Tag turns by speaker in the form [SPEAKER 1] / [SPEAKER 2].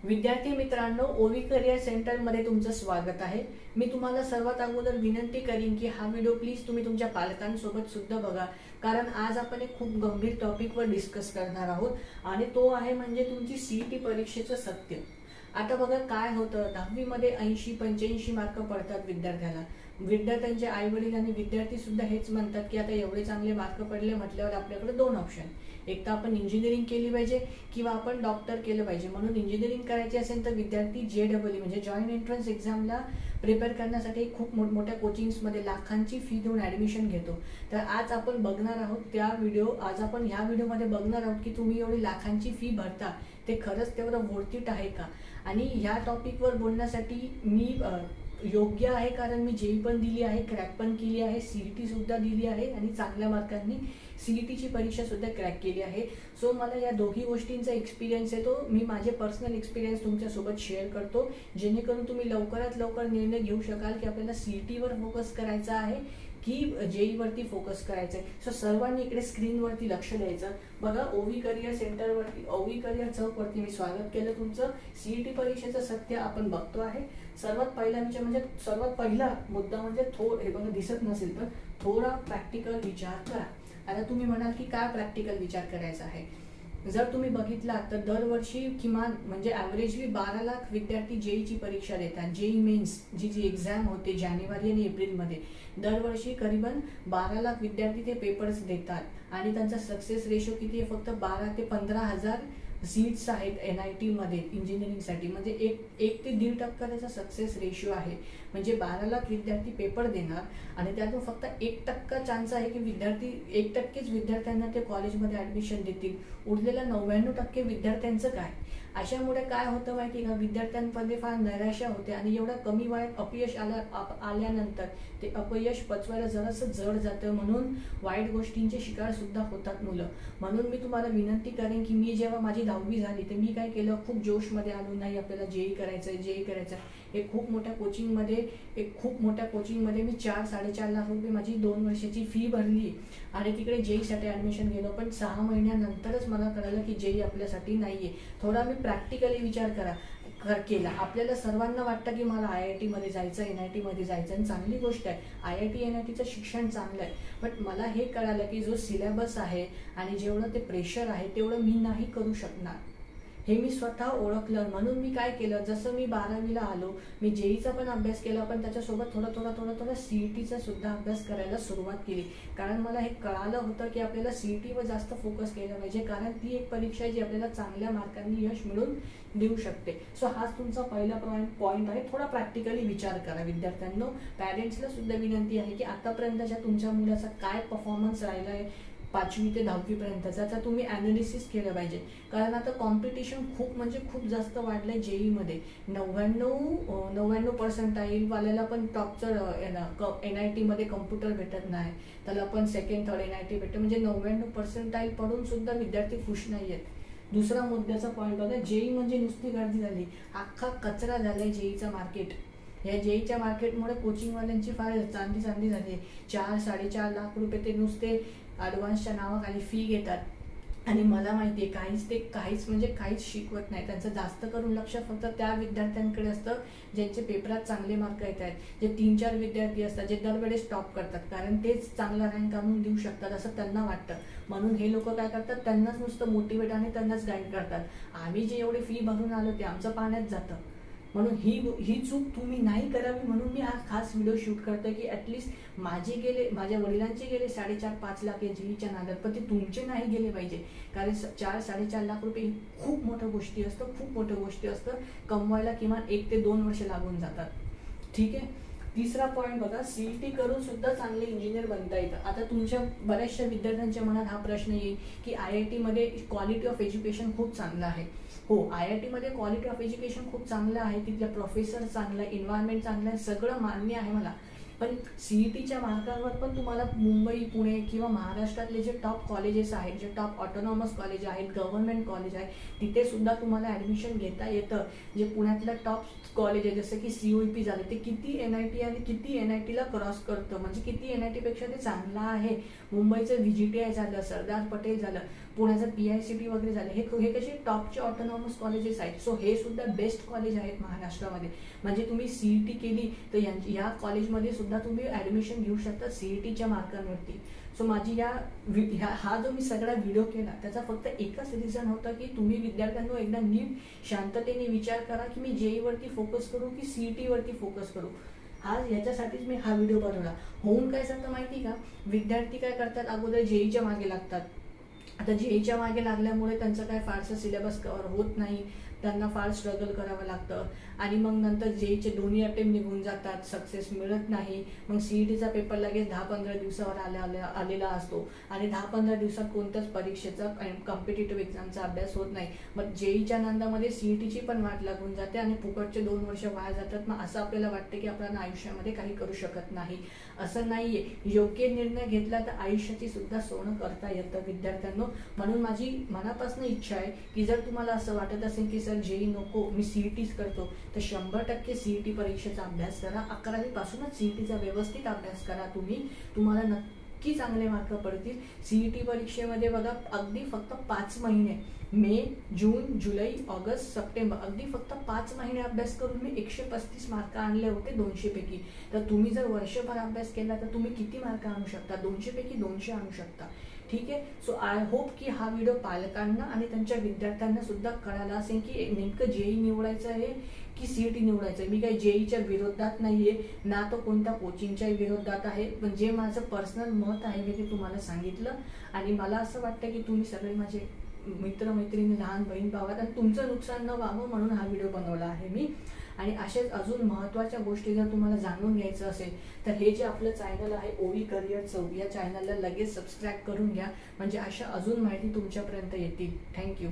[SPEAKER 1] विद्यार्थी मित्रांनो, ओवी करियर सेंटर मध्ये तुमचं स्वागत आहे। मी तुम्हाला सर्वात अगोदर विनंती करीन की हा व्हिडिओ प्लीज तुम्ही तुमच्या पालकांसोबत सुद्धा बघा, कारण आज आपण एक खूप गंभीर टॉपिक वर डिस्कस करणार आहोत आणि तो आहे म्हणजे तुमची सीईटी परीक्षेचं सत्य। आता बघा काय होतं, 10वी मध्ये 80-85 मार्क पडतात विद्यार्थ्याला। विद्यार्थ्यांचे आई वडील आणि विद्यार्थी सुद्धा हेच म्हणतात की आता एवढे चांगले मार्क पडले म्हटल्यावर आपल्याकडे दोन ऑप्शन, एक तर आपण इंजिनिअरिंग केली पाहिजे किंवा आपण डॉक्टर केलं पाहिजे। म्हणून इंजिनिअरिंग करायची असेल तर विद्यार्थी JEE म्हणजे जॉईंट एंट्रन्स एक्झामला प्रिपेअर करण्यासाठी खूप मोठमोठ्या कोचिंग्समध्ये लाखांची फी देऊन ऍडमिशन घेतो। तर आज आपण बघणार आहोत आज आपण ह्या व्हिडिओमध्ये बघणार आहोत की तुम्ही एवढी लाखांची फी भरता ते खरंच तेवढं वर्थ इट आहे का। आणि ह्या टॉपिकवर बोलण्यासाठी मी योग्य आहे, कारण मी JEE पण दिली आहे, क्रॅक पण केली आहे, सीईटी सुद्धा दिली आहे आणि चांगल्या मार्कांनी सीईटीची परीक्षा सुद्धा क्रॅक केली आहे। सो मला या दोघी गोष्टींचा एक्सपिरियन्स आहे, तो मी माझे पर्सनल एक्सपिरियन्स तुमच्यासोबत शेअर करतो, जेणेकरून तुम्ही लवकरात लवकर निर्णय घेऊ शकाल की आपल्याला सीईटीवर फोकस करायचा आहे की JEE वरती फोकस करायचं आहे। सो सर्वांनी इकडे स्क्रीनवरती लक्ष द्यायचं। बघा, ओवी करियर सेंटरवरती, ओवी करियर चौकवरती मी स्वागत केलं तुमचं। सीईटी परीक्षेचं सत्य आपण बघतो आहे। सर्वात पहिला मुद्दा म्हणजे हे बघा, दिसत नसेल तर थोडा प्रॅक्टिकल विचार करा। आता तुम्ही म्हणाल की काय प्रॅक्टिकल विचार करायचा आहे। जर तुम्ही बघितला तर दरवर्षी किमान म्हणजे ॲव्हरेजली 12 लाख विद्यार्थी JEEची परीक्षा देतात। JEE मेन्स जी एक्झाम होते जानेवारी आणि एप्रिलमध्ये, दरवर्षी करीबन 12 लाख विद्यार्थी ते पेपर्स देतात आणि त्यांचा सक्सेस रेशो किती आहे, फक्त 12 ते 15,000 सीट्स आहेत NIT मध्ये इंजिनिअरिंगसाठी, म्हणजे 1 ते 1.5% त्याचा सक्सेस रेशो आहे। म्हणजे 12 लाख विद्यार्थी पेपर देणार आणि त्यातून फक्त 1% चान्स आहे की 1%च विद्यार्थ्यांना ते कॉलेजमध्ये ऍडमिशन देतील। उरलेल्या 99% विद्यार्थ्यांचं काय। अशामुळे काय होतं माहिती का, विद्यार्थ्यांमध्ये फार निराशा होते आणि एवढ्या कमी वयात अपयश आल्यानंतर ते अपयश पचवायला जरासं जड जातं, म्हणून वाईट गोष्टींचे शिकार सुद्धा होतात मुलं। म्हणून मी तुम्हाला विनंती करेन की मी जेव्हा माझी 10वी झाली तर मी काय केलं, खूप जोशमध्ये आलो, नाही आपल्याला JEE करायचं आहे। एक खूप मोठ्या कोचिंगमध्ये मी 4-4.5 लाख रुपये माझी 2 वर्षाची फी भरली आणि तिकडे JEE साठी ऍडमिशन गेलो। पण 6 महिन्यानंतरच मला कळलं की JEE आपल्यासाठी नाहीये। थोडा मी प्रॅक्टिकली विचार केला। आपल्याला सर्वांना वाटतं की मला IIT मध्ये जायचं, NIT मध्ये जायचं, आणि चांगली गोष्ट आहे, IIT NITचं शिक्षण चांगलं आहे। पण मला हे कळालं की जो सिलेबस आहे आणि जेवढं ते प्रेशर आहे तेवढं मी नाही करू शकणार, हे मी स्वतः ओळखलं। म्हणून मी काय केलं, जसं मी 12वीला आलो मी JEEचा पण अभ्यास केला, पण त्याच्यासोबत थोडा सीईटीचा सुद्धा अभ्यास करायला सुरुवात केली, कारण मला हे कळालं होतं की आपल्याला सीईटीवर जास्त फोकस केलं पाहिजे, कारण ती एक परीक्षा आहे जी आपल्याला चांगल्या मार्कांनी यश मिळवून देऊ शकते। सो हाच तुमचा पहिला पॉईंट आहे, थोडा प्रॅक्टिकली विचार करा विद्यार्थ्यांनो। पॅरेंट्सला सुद्धा विनंती आहे की आतापर्यंतच्या तुमच्या मुलाचा काय परफॉर्मन्स राहिला आहे 5वी ते 10वी पर्यंत, त्याचा तुम्ही ॲनालिसिस केलं पाहिजे, कारण आता कॉम्पिटिशन खूप जास्त वाढलंय JEE मध्ये। 99% वाल्याला पण टॉपचं NIT मध्ये कम्प्युटर भेटत नाही, त्याला पण 2nd, 3rd NIT भेटतं, म्हणजे 99% पडून सुद्धा विद्यार्थी खुश नाही आहेत। दुसरा मुद्द्याचा पॉईंट बघा, JEE म्हणजे नुसती गर्दी झाली, अख्खा कचरा झालाय JEEचा मार्केट। या JEEच्या मार्केटमुळे कोचिंगवाल्यांची फार चांदी झाली। 4-4.5 लाख रुपये ते नुसते ॲडव्हान्सच्या नावाखाली फी घेतात आणि मला माहिती आहे काहीच शिकवत नाही। त्यांचं जास्त करून लक्ष फक्त त्या विद्यार्थ्यांकडे असतं ज्यांचे पेपरात चांगले मार्क येत आहेत, जे 3-4 विद्यार्थी असतात जे दरवेळेस टॉप करतात, कारण तेच चांगला रँक आणून देऊ शकतात असं त्यांना वाटतं। म्हणून हे लोक काय करतात, त्यांनाच नुसतं मोटिवेट आणि त्यांनाच गाईड करतात। आम्ही जे एवढे फी भरून आलो ते आमचं पाण्यात जातं। म्हणून ही चूक तुम्ही नाही करावी, म्हणून मी हा खास व्हिडिओ शूट करतोय की ॲटलिस्ट माझ्या वडिलांचे गेले 4.5-5 लाख या JEEच्या नादात, पण ते तुमचे नाही गेले पाहिजे, कारण 4-4.5 लाख रुपये खूप मोठ्या गोष्टी असतं। कमवायला किमान 1 ते 2 वर्ष लागून जातात, ठीक आहे। तिसरा पॉईंट बघा, सीईटी करून सुद्धा चांगले इंजिनियर बनता येतं। आता तुमच्या बऱ्याचशा विद्यार्थ्यांच्या मनात हा प्रश्न येईल की IIT मध्ये क्वालिटी ऑफ एज्युकेशन खूप चांगलं आहे। हो, IIT मध्ये क्वालिटी ऑफ एज्युकेशन खूप चांगलं आहे, तिथल्या प्रोफेसर चांगलं आहे, एन्व्हायरमेंट चांगलं आहे, सगळं मान्य आहे मला। पण सीईटीच्या मार्कावर पण तुम्हाला मुंबई, पुणे किंवा महाराष्ट्रातले जे टॉप कॉलेजेस आहेत, जे टॉप ऑटोनॉमस कॉलेज आहेत, गव्हर्नमेंट कॉलेज आहे, तिथे सुद्धा तुम्हाला ॲडमिशन घेता येतं। जे पुण्यातलं टॉप कॉलेज आहे जसं की COEP झालं, ते किती NIT आणि किती NITला क्रॉस करतं, म्हणजे किती NIT पेक्षा ते चांगलं आहे। मुंबईचं VGTI झालं, सरदार पटेल झालं, पुण्याचं PICT वगैरे झालं, हे कसे टॉपचे ऑटोनॉमस कॉलेजेस आहेत. सो हे सुद्धा बेस्ट कॉलेज आहेत महाराष्ट्रामध्ये. म्हणजे तुम्ही CET केली तर या कॉलेजमध्ये सुद्धा तुम्ही ऍडमिशन घेऊ शकता CETच्या मार्कांवरती. सो माझी हा जो मी सगळा व्हिडिओ केला त्याचा फक्त एकच रिझन होता की तुम्ही विद्यार्थ्यांनो एकदा नीट शांततेने विचार करा की मी JEE वरती फोकस करू की CET वरती फोकस करू. याच्यासाठीच मी हा व्हिडिओ बनवला. होऊन काय सांगतं माहिती का, विद्यार्थी काय करतात, अगोदर JEEच्या मागे लागतात. आता JEEच्या मागे लागल्यामुळे त्यांचं काय फारसं सिलेबस कव्हर होत नाही, त्यांना फार स्ट्रगल करावं लागतं आणि मग नंतर JEEचे दोन्ही अटेम्प्ट निघून जातात, सक्सेस मिळत नाही. मग CETचा पेपर लगेच 10-15 दिवसावर आलेला असतो आणि 10-15 दिवसात कोणत्याच परीक्षेचा कॉम्पिटिटिव्ह एक्झामचा अभ्यास होत नाही. मग JEEच्या नांदामध्ये CETची पण वाट लागून जाते आणि फुकटचे 2 वर्ष वाया जातात. मग असं आपल्याला वाटतं की आपण आयुष्यामध्ये काही करू शकत नाही. असं नाहीये. योग्य निर्णय घेतला तर आयुष्याची सुद्धा सोनं करता येतं विद्यार्थ्यांनो. म्हणून माझी मनापासून इच्छा आहे की जर तुम्हाला असं वाटत असेल की सर JEE नको, मी CETच करतो, तर 100% CET परीक्षेचा अभ्यास करा. 11वी पासूनच CETचा व्यवस्थित अभ्यास करा. तुम्हाला नक्की चांगले मार्क पडतील. CET परीक्षेमध्ये बघा अगदी फक्त 5 महिने, मे, जून, जुलै, ऑगस्ट, सप्टेंबर, अगदी फक्त 5 महिने अभ्यास करून मी 135 मार्क आणले होते 200 पैकी. तर तुम्ही जर वर्षभर अभ्यास केला तर तुम्ही किती मार्क आणू शकता, 200 पैकी 200 आणू शकता. ठीक आहे. सो आय होप की हा व्हिडिओ पालकांना आणि त्यांच्या विद्यार्थ्यांना सुद्धा कळाला असेल की नेमकं JEE निवडायचं आहे की CET निवडायचं आहे. मी काही JEEच्या विरोधात नाहीये ना, तो कोणत्या कोचिंगच्या विरोधात आहे, पण जे माझं पर्सनल मत आहे मी ते तुम्हाला सांगितलं. आणि मला असं वाटतं की तुम्ही सगळे माझे मित्रमैत्रिणी, लहान बहीण भावात, आणि तुमचं नुकसान न व्हावं म्हणून हा व्हिडिओ बनवला आहे मी. आणि असेच अजून महत्त्वाच्या गोष्टी जर तुम्हाला जाणून घ्यायचं असेल तर हे जे आपलं चॅनल आहे OV करिअर चौक, या चॅनलला लगेच सबस्क्राईब करून घ्या, म्हणजे अशा अजून माहिती तुमच्यापर्यंत येतील. थँक्यू.